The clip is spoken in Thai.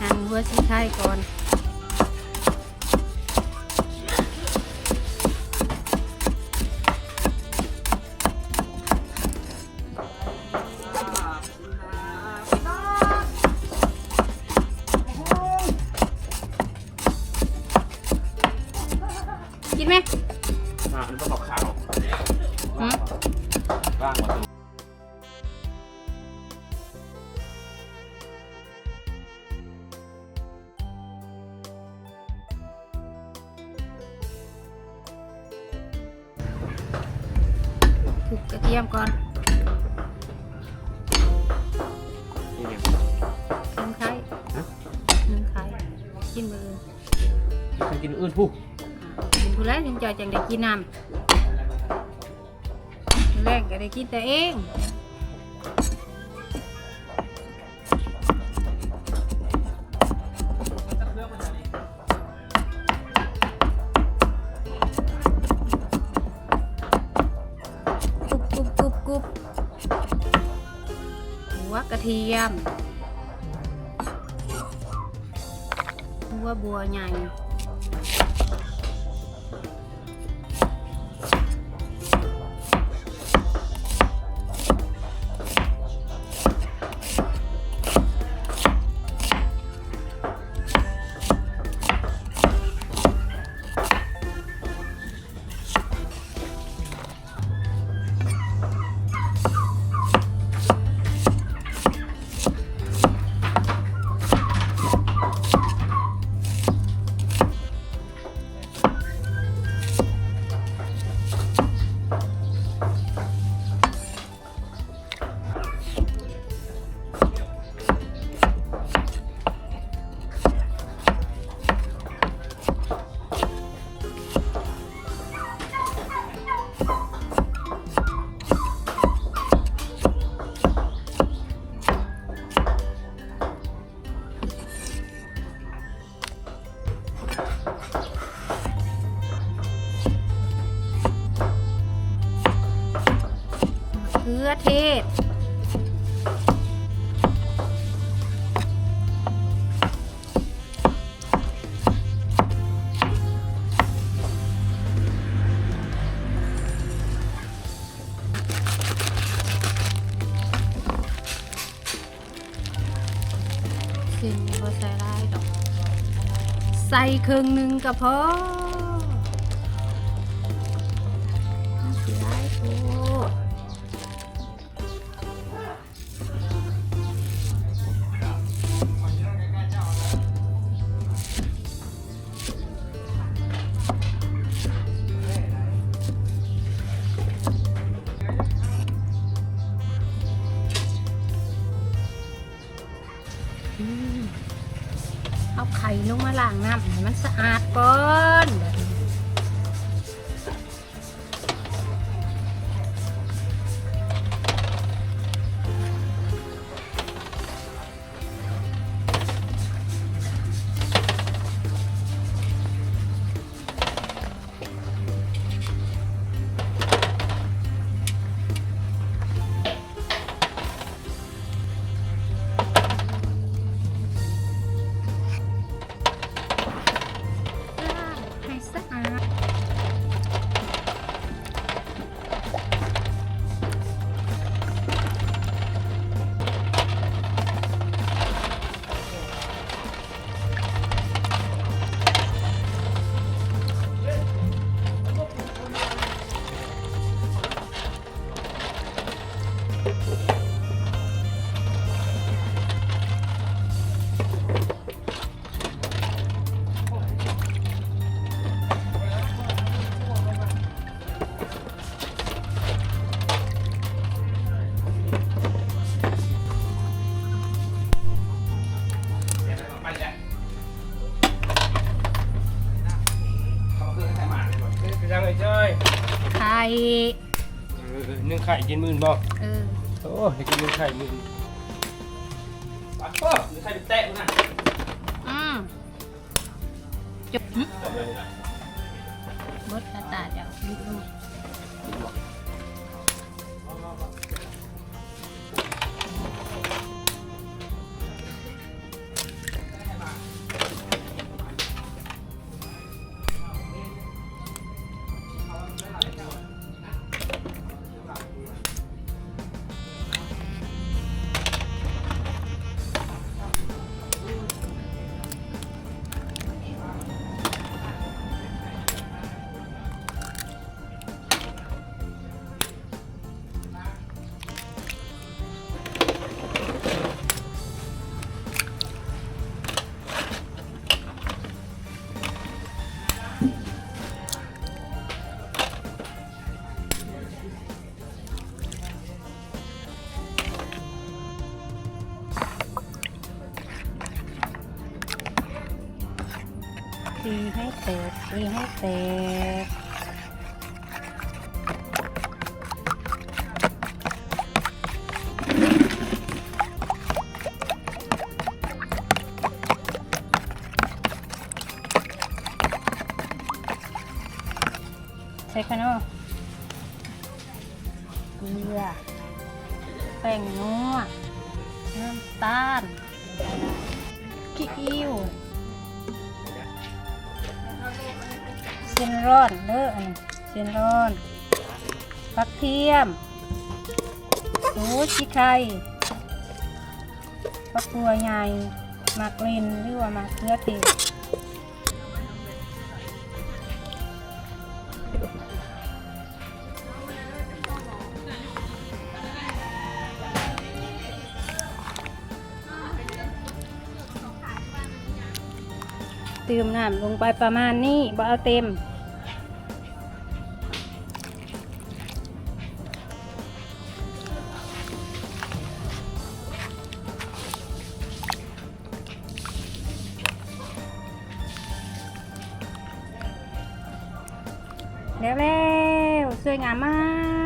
หั่นหัวชีไข่ก่อนกินไหมมันต้องขาวร่างมาตรงคลุกกระเทียมก่อนนึ่งไข่กินมือ กินอื่นผู้กินผู้แรกยังจอยจังได้กินน้ำแรกก็ได้กินแต่เองกุบหัวกระเทียมหัวบัวใหญ่เกลือเทศสิ่งนี้ก็ใส่ได้ดอกใส่ครึ่งหนึ่งก็พอได้โอ้เอาไข่ลงมาล้างน้ำให้มันสะอาดก่อนให้สะอาดยังไงจ้อย ไข่ นึ่งไข่กินมื่นบ่ โอ้ยกินนึ่งไข่มื่นปักก็นึ่งไข่เป็นแตะมั้งนะจุ๊บมดตาเดี๋ยวดู ตีให้แตกตีให้แตกใส่ขนมเกลือแป้งนัวน้ำตาลขี้อิ่วเส้นร้อนเด้ออันนี้เส้นร้อนผักเทียมโอ้ชิไข่ผักบัวใหญ่หมากลินหรือว่าหมากเขือเทศเติมน้ำลงไปประมาณนี้บ่เอาเต็มแล้วสวยงามมาก